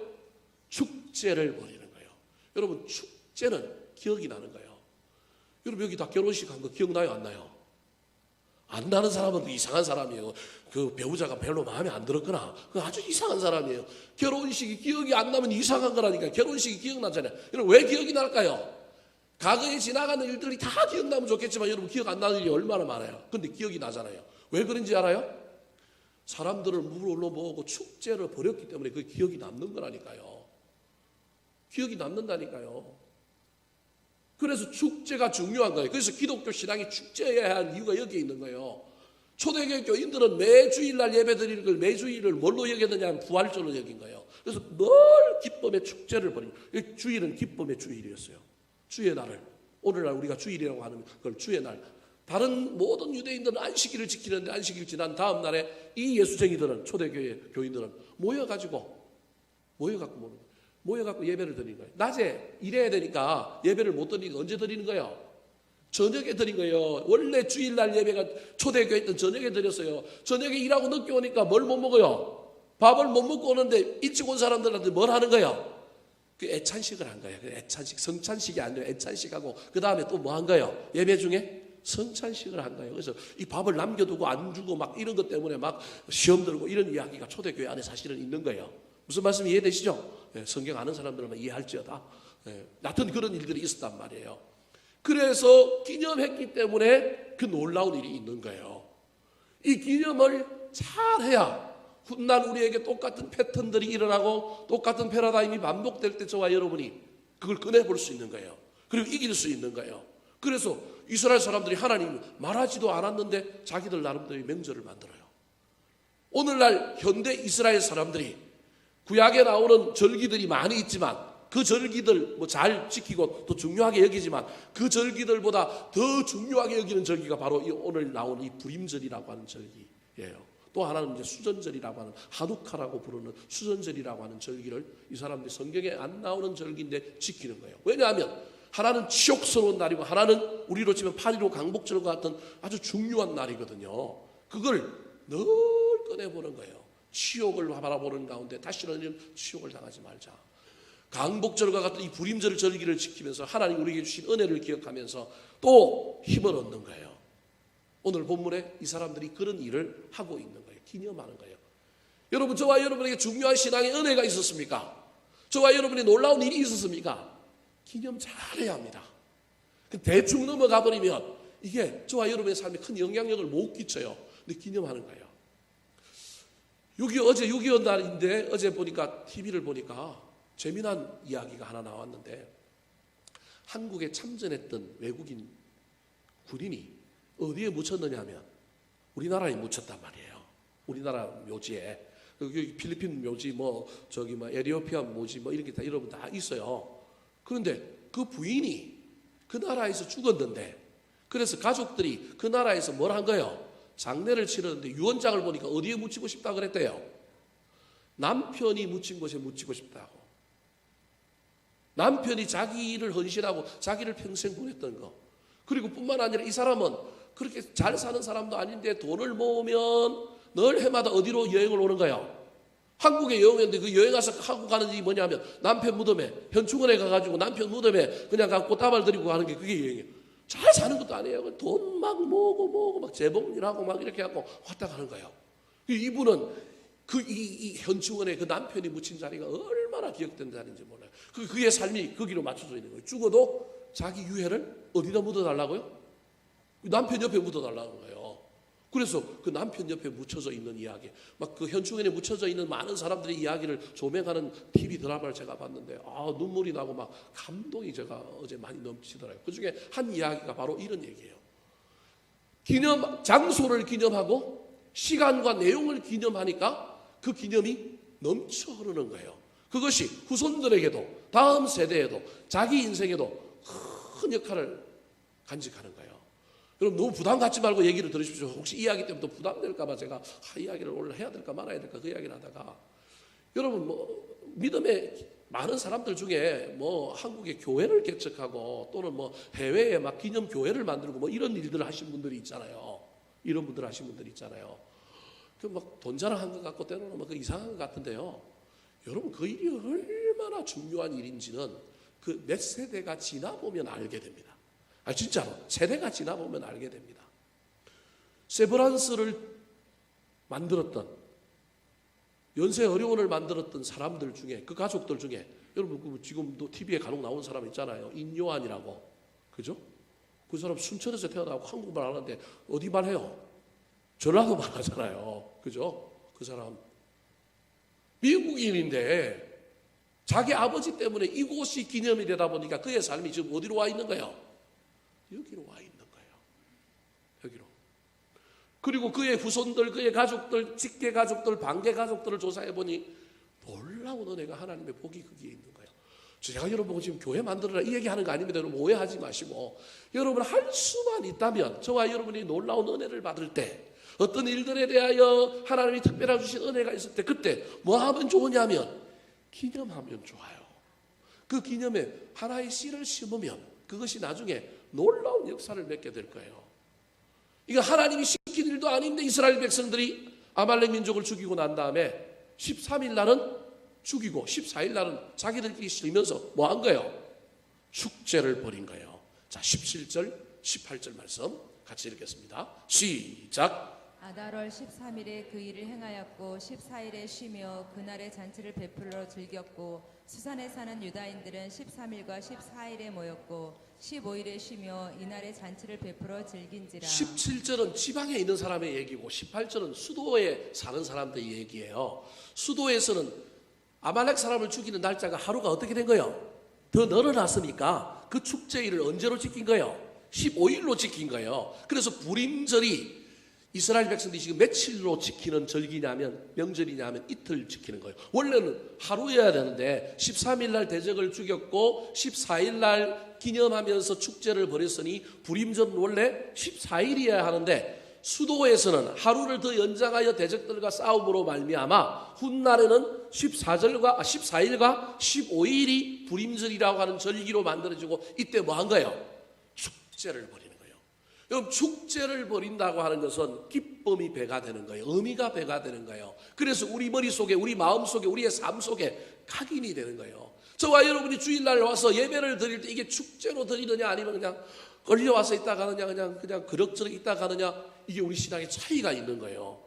축제를 벌이는 거예요. 여러분 축제는 기억이 나는 거예요. 여러분 여기 다 결혼식 한 거 기억나요? 안 나요? 안 나는 사람은 이상한 사람이에요. 그 배우자가 별로 마음에 안 들었거나 그 아주 이상한 사람이에요. 결혼식이 기억이 안 나면 이상한 거라니까. 결혼식이 기억나잖아요. 여러분 왜 기억이 날까요? 과거에 지나가는 일들이 다 기억나면 좋겠지만 여러분 기억 안 나는 일이 얼마나 많아요. 근데 기억이 나잖아요. 왜 그런지 알아요? 사람들을 물로 모으고 축제를 벌였기 때문에 그 기억이 남는 거라니까요. 기억이 남는다니까요. 그래서 축제가 중요한 거예요. 그래서 기독교 신앙이 축제해야 할 이유가 여기에 있는 거예요. 초대교회 교인들은 매 주일날 예배 드리는 걸 매 주일을 뭘로 여겼느냐 하면 부활절로 여긴 거예요. 그래서 늘 기쁨의 축제를 벌이는 거예요. 주일은 기쁨의 주일이었어요. 주의 날을 오늘날 우리가 주일이라고 하는 걸 주의 날. 다른 모든 유대인들은 안식일을 지키는데 안식일 지난 다음 날에 이 예수쟁이들은 초대교회 교인들은 모여갖고 예배를 드리는 거예요. 낮에 일해야 되니까 예배를 못 드리니까 언제 드리는 거예요? 저녁에 드린 거예요. 원래 주일날 예배가 초대교회 때는 저녁에 드렸어요. 저녁에 일하고 늦게 오니까 뭘 못 먹어요? 밥을 못 먹고 오는데 일찍 온 사람들한테 뭘 하는 거예요? 그 애찬식을 한 거예요. 애찬식, 성찬식이 아니라 애찬식하고 그 다음에 또 뭐 한 거예요? 예배 중에 성찬식을 한 거예요. 그래서 이 밥을 남겨두고 안 주고 막 이런 것 때문에 막 시험 들고 이런 이야기가 초대교회 안에 사실은 있는 거예요. 무슨 말씀 이해되시죠? 성경 아는 사람들만 이해할지어다. 하여튼 그런 일들이 있었단 말이에요. 그래서 기념했기 때문에 그 놀라운 일이 있는 거예요. 이 기념을 잘해야 훗날 우리에게 똑같은 패턴들이 일어나고 똑같은 패러다임이 반복될 때 저와 여러분이 그걸 꺼내볼 수 있는 거예요. 그리고 이길 수 있는 거예요. 그래서 이스라엘 사람들이 하나님 말하지도 않았는데 자기들 나름대로의 명절을 만들어요. 오늘날 현대 이스라엘 사람들이 구약에 나오는 절기들이 많이 있지만 그 절기들 뭐 잘 지키고 또 중요하게 여기지만 그 절기들보다 더 중요하게 여기는 절기가 바로 이 오늘 나오는 이 불임절이라고 하는 절기예요. 또 하나는 이제 수전절이라고 하는 하누카라고 부르는 수전절이라고 하는 절기를 이 사람들이 성경에 안 나오는 절기인데 지키는 거예요. 왜냐하면 하나는 치욕스러운 날이고 하나는 우리로 치면 8.15 강복절과 같은 아주 중요한 날이거든요. 그걸 늘 꺼내보는 거예요. 치욕을 바라보는 가운데 다시는 치욕을 당하지 말자. 강복절과 같은 이 불임절 절기를 지키면서 하나님 우리에게 주신 은혜를 기억하면서 또 힘을 얻는 거예요. 오늘 본문에 이 사람들이 그런 일을 하고 있는 거예요. 기념하는 거예요. 여러분 저와 여러분에게 중요한 신앙의 은혜가 있었습니까? 저와 여러분이 놀라운 일이 있었습니까? 기념 잘해야 합니다. 대충 넘어가 버리면 이게 저와 여러분의 삶에 큰 영향력을 못 끼쳐요. 근데 기념하는 거예요. 어제 6.25 날인데 어제 보니까 TV를 보니까 재미난 이야기가 하나 나왔는데 한국에 참전했던 외국인 군인이 어디에 묻혔느냐 하면 우리나라에 묻혔단 말이에요. 우리나라 묘지에. 여기 필리핀 묘지 에티오피아 묘지 이렇게 다 여러분 다 있어요. 그런데 그 부인이 그 나라에서 죽었는데 그래서 가족들이 그 나라에서 뭘 한 거예요? 장례를 치렀는데 유언장을 보니까 어디에 묻히고 싶다 그랬대요? 남편이 묻힌 곳에 묻히고 싶다고. 남편이 자기를 헌신하고 자기를 평생 보냈던 거. 그리고 뿐만 아니라 이 사람은 그렇게 잘 사는 사람도 아닌데 돈을 모으면 늘 해마다 어디로 여행을 오는 거예요? 한국에 여행했는데 그 여행 가서 하고 가는 일이 뭐냐면 남편 무덤에 현충원에 가가지고 남편 무덤에 그냥 가서 꽃다발 드리고 가는 게 그게 여행이에요. 잘 사는 것도 아니에요. 돈 막 모으고 막 재봉일하고 막 이렇게 하고 왔다 가는 거예요. 이분은 이 현충원에 그 남편이 묻힌 자리가 얼마나 기억된다는지 몰라요. 그의 삶이 거기로 맞춰져 있는 거예요. 죽어도 자기 유해를 어디다 묻어달라고요? 남편 옆에 묻어달라는 거예요. 그래서 그 남편 옆에 묻혀져 있는 이야기, 막 그 현충원에 묻혀져 있는 많은 사람들의 이야기를 조명하는 TV 드라마를 제가 봤는데 눈물이 나고 막 감동이 제가 어제 많이 넘치더라고요. 그 중에 한 이야기가 바로 이런 얘기예요. 장소를 기념하고 시간과 내용을 기념하니까 그 기념이 넘쳐 흐르는 거예요. 그것이 후손들에게도 다음 세대에도 자기 인생에도 큰 역할을 간직하는 거예요. 여러분 너무 부담 갖지 말고 얘기를 들으십시오. 혹시 이야기 때문에 또 부담될까 봐 제가 이야기를 오늘 해야 될까 말아야 될까 그 이야기를 하다가 여러분 뭐 믿음의 많은 사람들 중에 뭐 한국에 교회를 개척하고 또는 뭐 해외에 막 기념 교회를 만들고 뭐 이런 일들을 하신 분들이 있잖아요. 이런 분들 하신 분들이 있잖아요. 그 막 돈 자랑한 것 같고 때로는 막 그 이상한 것 같은데요. 여러분 그 일이 얼마나 중요한 일인지는 그 몇 세대가 지나보면 알게 됩니다. 진짜로 세대가 지나보면 알게 됩니다. 세브란스를 만들었던 연쇄 의료원을 만들었던 사람들 중에 그 가족들 중에 여러분 지금도 TV에 간혹 나오는 사람 있잖아요. 인요한이라고. 그죠? 그 사람 순천에서 태어나고 한국말 안 하는데 어디만 해요? 전라도만 하잖아요. 그죠? 그 사람 미국인인데 자기 아버지 때문에 이곳이 기념이 되다 보니까 그의 삶이 지금 어디로 와 있는 거예요? 여기로 와 있는 거예요. 여기로. 그리고 그의 후손들, 그의 가족들, 직계 가족들, 반계 가족들을 조사해 보니 놀라운 은혜가 하나님의 복이 거기에 있는 거예요. 제가 여러분 보고 지금 교회 만들어라 이 얘기하는 거 아닙니다. 여러분 오해하지 마시고 여러분 할 수만 있다면 저와 여러분이 놀라운 은혜를 받을 때 어떤 일들에 대하여 하나님이 특별하게 주신 은혜가 있을 때 그때 뭐 하면 좋으냐면 기념하면 좋아요. 그 기념에 하나의 씨를 심으면 그것이 나중에 놀라운 역사를 맺게 될 거예요. 이거 하나님이 시킨 일도 아닌데 이스라엘 백성들이 아말렉 민족을 죽이고 난 다음에 13일 날은 죽이고 14일 날은 자기들끼리 쉬면서 뭐 한 거예요? 축제를 벌인 거예요. 자, 17절, 18절 말씀 같이 읽겠습니다. 시작. 아달월 13일에 그 일을 행하였고 14일에 쉬며 그날의 잔치를 베풀러 즐겼고 수산에 사는 유다인들은 13일과 14일에 모였고 15일에 쉬며 이날의 잔치를 베풀어 즐긴지라. 17절은 지방에 있는 사람의 얘기고 18절은 수도에 사는 사람들의 얘기예요. 수도에서는 아말렉 사람을 죽이는 날짜가 하루가 어떻게 된 거예요? 더 늘어났으니까 그 축제일을 언제로 지킨 거예요? 15일로 지킨 거예요. 그래서 부림절이 이스라엘 백성들이 지금 며칠로 지키는 절기냐면 명절이냐면 이틀 지키는 거예요. 원래는 하루여야 되는데 13일 날 대적을 죽였고 14일 날 기념하면서 축제를 벌였으니 부림절은 원래 14일이어야 하는데 수도에서는 하루를 더 연장하여 대적들과 싸움으로 말미암아 훗날에는 14일과 15일이 부림절이라고 하는 절기로 만들어지고 이때 뭐 한 거예요? 축제를 벌이는 거예요. 여러분 축제를 벌인다고 하는 것은 기쁨이 배가 되는 거예요. 의미가 배가 되는 거예요. 그래서 우리 머릿속에 우리 마음속에 우리의 삶 속에 각인이 되는 거예요. 저와 여러분이 주일날 와서 예배를 드릴 때 이게 축제로 드리느냐 아니면 그냥 걸려와서 있다 가느냐 그냥 그럭저럭 있다 가느냐 이게 우리 신앙의 차이가 있는 거예요.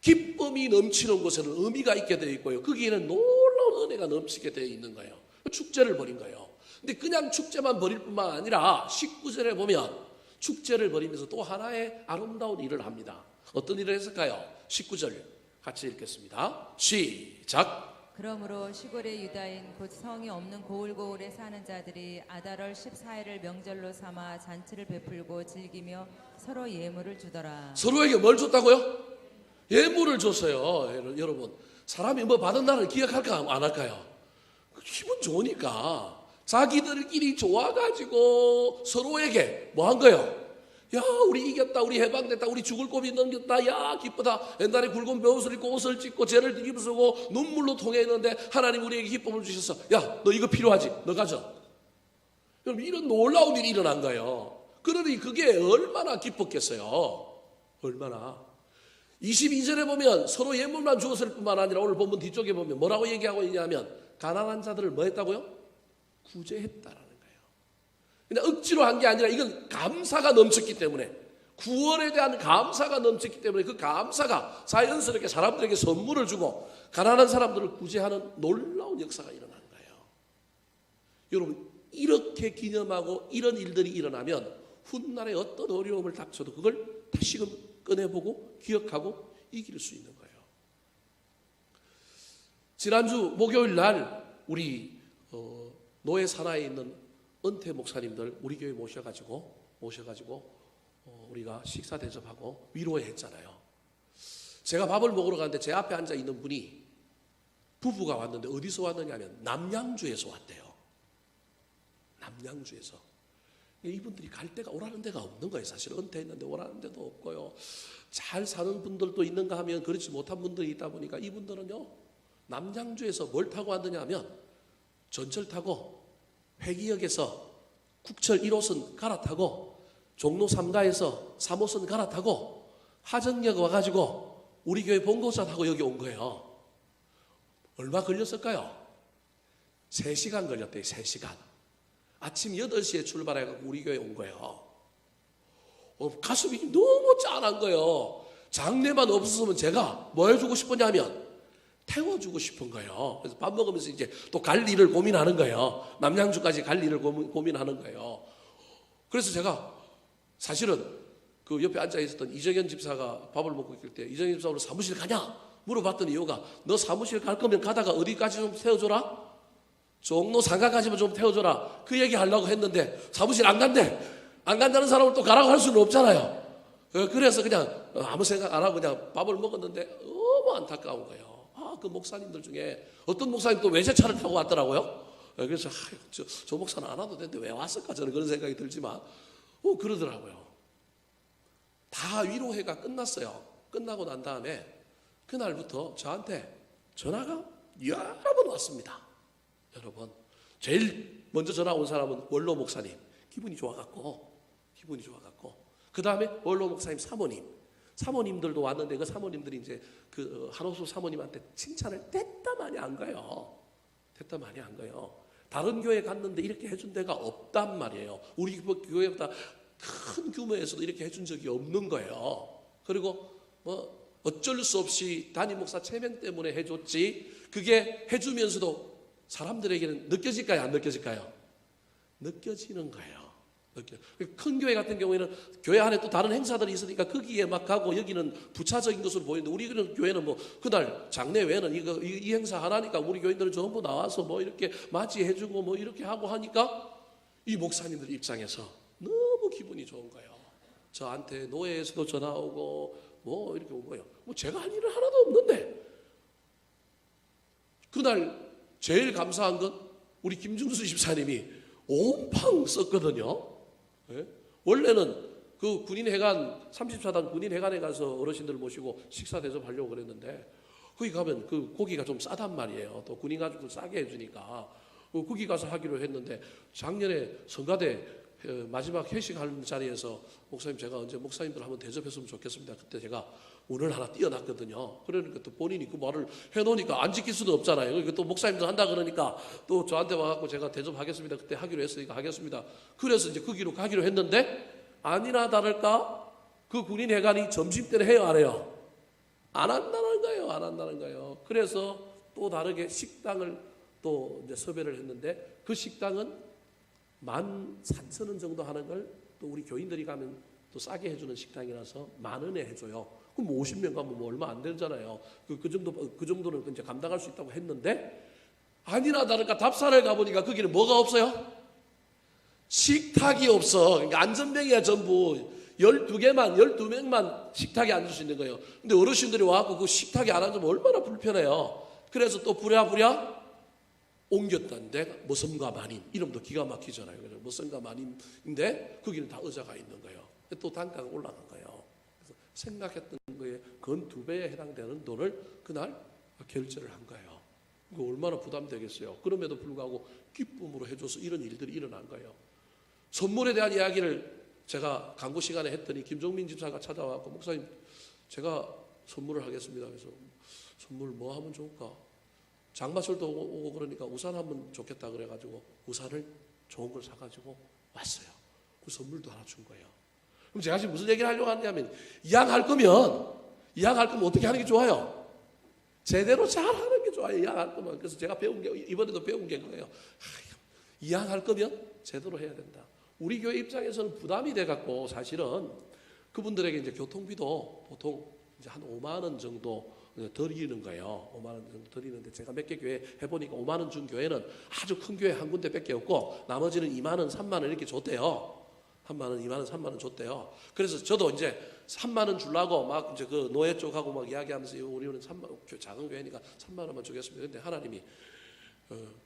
기쁨이 넘치는 곳에는 의미가 있게 되어 있고요. 거기에는 놀라운 은혜가 넘치게 되어 있는 거예요. 축제를 벌인 거예요. 근데 그냥 축제만 벌일 뿐만 아니라 19절에 보면 축제를 벌이면서 또 하나의 아름다운 일을 합니다. 어떤 일을 했을까요? 19절 같이 읽겠습니다. 시작. 그러므로 시골의 유다인 곧 성이 없는 고을고을에 사는 자들이 아달월 14일을 명절로 삼아 잔치를 베풀고 즐기며 서로 예물을 주더라. 서로에게 뭘 줬다고요? 예물을 줬어요. 여러분 사람이 뭐 받은 날을 기억할까 안 할까요? 기분 좋으니까 자기들끼리 좋아가지고 서로에게 뭐 한 거예요? 야 우리 이겼다, 우리 해방됐다, 우리 죽을 고비 넘겼다, 야 기쁘다. 옛날에 굵은 벼옷을 입고 옷을 찢고 죄를 뒤집어쓰고 눈물로 통해있는데 하나님 우리에게 기쁨을 주셨어. 야 너 이거 필요하지? 너 가져. 여러분 이런 놀라운 일이 일어난 거예요. 그러니 그게 얼마나 기뻤겠어요. 얼마나. 22절에 보면 서로 예물만 주었을 뿐만 아니라 오늘 본문 뒤쪽에 보면 뭐라고 얘기하고 있냐면 가난한 자들을 뭐 했다고요? 구제했다라는 거예요. 그냥 억지로 한 게 아니라 이건 감사가 넘쳤기 때문에 구원에 대한 감사가 넘쳤기 때문에 그 감사가 자연스럽게 사람들에게 선물을 주고 가난한 사람들을 구제하는 놀라운 역사가 일어난 거예요. 여러분 이렇게 기념하고 이런 일들이 일어나면 훗날에 어떤 어려움을 닥쳐도 그걸 다시금 꺼내보고 기억하고 이길 수 있는 거예요. 지난주 목요일 날 우리 노예 산하에 있는 은퇴 목사님들 우리 교회 모셔가지고 우리가 식사 대접하고 위로해 했잖아요. 제가 밥을 먹으러 가는데 제 앞에 앉아 있는 분이 부부가 왔는데 어디서 왔느냐면 남양주에서 왔대요. 남양주에서. 이분들이 갈 데가 오라는 데가 없는 거예요. 사실 은퇴했는데 오라는 데도 없고요. 잘 사는 분들도 있는가 하면 그렇지 못한 분들이 있다 보니까 이분들은요 남양주에서 뭘 타고 왔느냐 하면 전철 타고 회기역에서 국철 1호선 갈아타고 종로 3가에서 3호선 갈아타고 하정역 와가지고 우리 교회 본고사 타고 여기 온 거예요. 얼마 걸렸을까요? 3시간 걸렸대요. 3시간. 아침 8시에 출발해가지고 우리 교회에 온 거예요. 가슴이 너무 짠한 거예요. 장례만 없었으면 제가 뭐 해주고 싶었냐면 태워주고 싶은 거예요. 그래서 밥 먹으면서 이제 또 갈 일을 고민하는 거예요. 남양주까지 갈 일을 고민하는 거예요. 그래서 제가 사실은 그 옆에 앉아 있었던 이정현 집사가 밥을 먹고 있을 때 이정현 집사 오늘 사무실 가냐? 물어봤던 이유가 너 사무실 갈 거면 가다가 어디까지 좀 태워줘라? 종로 상가까지만 좀 태워줘라. 그 얘기 하려고 했는데 사무실 안 간대. 안 간다는 사람을 또 가라고 할 수는 없잖아요. 그래서 그냥 아무 생각 안 하고 그냥 밥을 먹었는데 너무 안타까운 거예요. 그 목사님들 중에 어떤 목사님 또 외제차를 타고 왔더라고요. 그래서 저 목사는 안 와도 되는데 왜 왔을까 저는 그런 생각이 들지만 그러더라고요. 다 위로회가 끝났어요. 끝나고 난 다음에 그날부터 저한테 전화가 여러 번 왔습니다. 여러분 제일 먼저 전화 온 사람은 원로 목사님 기분이 좋아갖고 그 다음에 원로 목사님 사모님들도 왔는데 그 사모님들이 이제 그 한호수 사모님한테 칭찬을 됐다 많이 안 가요. 다른 교회 갔는데 이렇게 해준 데가 없단 말이에요. 우리 교회보다 큰 규모에서도 이렇게 해준 적이 없는 거예요. 그리고 뭐 어쩔 수 없이 담임 목사 체면 때문에 해줬지 그게 해주면서도 사람들에게는 느껴질까요? 안 느껴질까요? 느껴지는 거예요. 큰 교회 같은 경우에는 교회 안에 또 다른 행사들이 있으니까 거기에 막 가고 여기는 부차적인 것으로 보이는데 우리 교회는 뭐 그날 장례 외에는 이 행사 하나니까 우리 교인들은 전부 나와서 뭐 이렇게 맞이해주고 뭐 이렇게 하고 하니까 이 목사님들 입장에서 너무 기분이 좋은 거예요. 저한테 노예에서도 전화 오고 뭐 이렇게 온 거예요. 뭐 제가 할 일은 하나도 없는데 그날 제일 감사한 건 우리 김중수 집사님이 온팡 썼거든요. 네? 원래는 그 군인회관 34단 군인회관에 가서 어르신들 모시고 식사 대접하려고 그랬는데 거기 가면 그 고기가 좀 싸단 말이에요. 또 군인 가족들 싸게 해주니까 거기 가서 하기로 했는데 작년에 성가대 마지막 회식하는 자리에서 목사님 제가 언제 목사님들 한번 대접했으면 좋겠습니다. 그때 제가 오늘 하나 띄어놨거든요. 그러니까 또 본인이 그 말을 해놓으니까 안 지킬 수는 없잖아요. 그러니까 또 목사님들 한다 그러니까 또 저한테 와갖고 제가 대접하겠습니다. 그때 하기로 했으니까 하겠습니다. 그래서 이제 거기로 가기로 했는데 아니나 다를까 그 군인회관이 점심때는 해요 안 해요? 안 한다는 거예요. 그래서 또 다르게 식당을 또 이제 섭외를 했는데 그 식당은 13,000원 정도 하는 걸 또 우리 교인들이 가면 또 싸게 해주는 식당이라서 10,000원에 해줘요. 그럼 50명 가면 뭐 얼마 안 되잖아요. 그 정도는 이제 감당할 수 있다고 했는데 아니나 다를까 답사를 가보니까 거기는 뭐가 없어요? 식탁이 없어. 그러니까 안전병이야 전부. 12명만 식탁에 앉을 수 있는 거예요. 근데 어르신들이 와갖고 그 식탁에 안 앉으면 얼마나 불편해요. 그래서 또 부랴부랴 옮겼다는데 머슴과 마님 이름도 기가 막히잖아요. 그래서 머슴과 마님인데 거기는 다 의자가 있는 거예요. 또 단가가 올라간 거예요. 그래서 생각했던 거에 건 2배에 해당되는 돈을 그날 결제를 한 거예요. 이거 얼마나 부담되겠어요. 그럼에도 불구하고 기쁨으로 해줘서 이런 일들이 일어난 거예요. 선물에 대한 이야기를 제가 강구 시간에 했더니 김종민 집사가 찾아와서 목사님 제가 선물을 하겠습니다. 그래서 선물 뭐 하면 좋을까? 장마철도 오고 그러니까 우산 하면 좋겠다 그래가지고 우산을 좋은 걸 사가지고 왔어요. 그 선물도 하나 준 거예요. 그럼 제가 지금 무슨 얘기를 하려고 하냐면 이양할 거면 어떻게 하는 게 좋아요? 제대로 잘하는 게 좋아요. 이양할 거면. 그래서 제가 배운 게 이번에도 배운 게 그거예요. 이양할 거면 제대로 해야 된다. 우리 교회 입장에서는 부담이 돼갖고 사실은 그분들에게 이제 교통비도 보통 이제 한 5만 원 정도 드리는 거예요. 5만 원 정도 드리는데 제가 몇 개 교회 해보니까 5만 원 준 교회는 아주 큰 교회 한 군데밖에 없고 나머지는 2만 원, 3만 원 이렇게 줬대요. 1만 원, 2만 원, 3만 원 줬대요. 그래서 저도 이제 3만 원 주려고 막 이제 그 노예 쪽하고 막 이야기하면서 우리는 3만 원, 작은 교회니까 3만 원만 주겠습니다. 근데 하나님이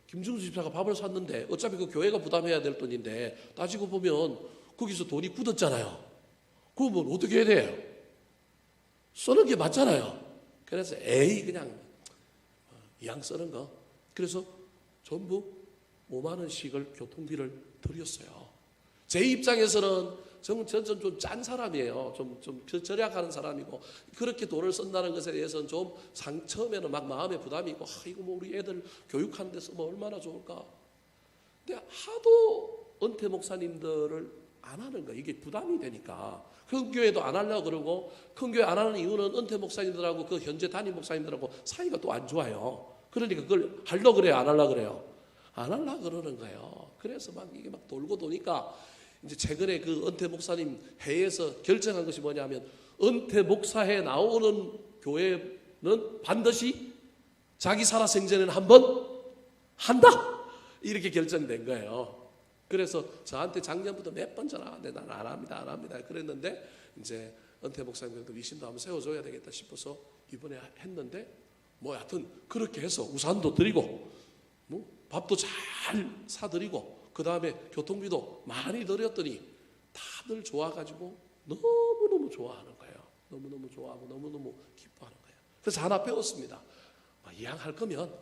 김중수 집사가 밥을 샀는데 어차피 그 교회가 부담해야 될 돈인데 따지고 보면 거기서 돈이 굳었잖아요. 그러면 어떻게 해야 돼요? 쓰는 게 맞잖아요. 그래서 에이 그냥 이왕 쓰는 거. 그래서 전부 5만 원씩을 교통비를 드렸어요. 제 입장에서는 저는 좀 짠 사람이에요. 좀 절약하는 사람이고 그렇게 돈을 쓴다는 것에 대해서는 좀 처음에는 막 마음에 부담이 있고 이거 뭐 우리 애들 교육하는 데 쓰면 얼마나 좋을까. 근데 하도 은퇴 목사님들을 안 하는 거야. 이게 부담이 되니까. 큰 교회도 안 하려고 그러고 큰 교회 안 하는 이유는 은퇴 목사님들하고 그 현재 담임 목사님들하고 사이가 또 안 좋아요. 그러니까 그걸 하려고 그래요? 안 하려고 그래요? 안 하려고 그러는 거예요. 그래서 막 이게 막 돌고 도니까 이제 최근에 그 은퇴 목사님 회에서 결정한 것이 뭐냐면 은퇴 목사회 나오는 교회는 반드시 자기 살아생전에는 한번 한다 이렇게 결정된 거예요. 그래서 저한테 작년부터 몇 번 전화하는데 나는 안 합니다 그랬는데 이제 은퇴 목사님들도 위신도 한번 세워줘야 되겠다 싶어서 이번에 했는데 뭐 하여튼 그렇게 해서 우산도 드리고 뭐 밥도 잘 사드리고 그 다음에 교통비도 많이 드렸더니 다들 좋아가지고 너무너무 좋아하는 거예요. 너무너무 좋아하고 너무너무 기뻐하는 거예요. 그래서 하나 배웠습니다. 이왕 할 거면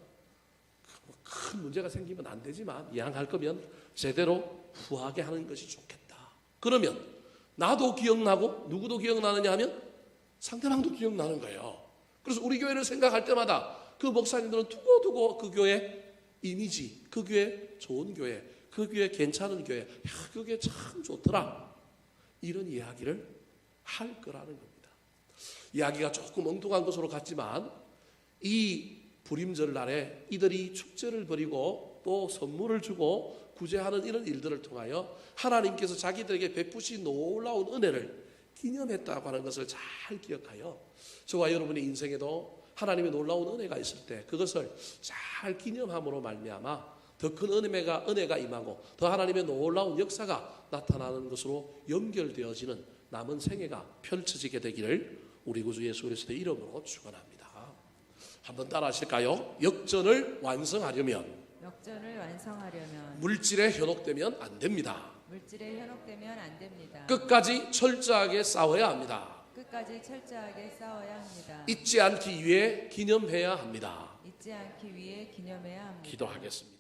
큰 문제가 생기면 안 되지만 이왕 할 거면 제대로 후하게 하는 것이 좋겠다. 그러면 나도 기억나고 누구도 기억나느냐 하면 상대방도 기억나는 거예요. 그래서 우리 교회를 생각할 때마다 그 목사님들은 두고두고 그 교회 이미지, 그 교회 좋은 교회, 그 교회 괜찮은 교회, 그 교회 참 좋더라. 이런 이야기를 할 거라는 겁니다. 이야기가 조금 엉뚱한 것으로 같지만 이 불임절 날에 이들이 축제를 벌이고 또 선물을 주고 구제하는 이런 일들을 통하여 하나님께서 자기들에게 베푸신 놀라운 은혜를 기념했다고 하는 것을 잘 기억하여 저와 여러분의 인생에도 하나님의 놀라운 은혜가 있을 때 그것을 잘 기념함으로 말미암아 더 큰 은혜가 임하고 더 하나님의 놀라운 역사가 나타나는 것으로 연결되어지는 남은 생애가 펼쳐지게 되기를 우리 구주 예수 그리스도의 이름으로 축원합니다. 한번 따라 하실까요? 역전을 완성하려면 물질에 현혹되면 안 됩니다. 끝까지 철저하게 싸워야 합니다. 잊지 않기 위해 기념해야 합니다. 기도하겠습니다.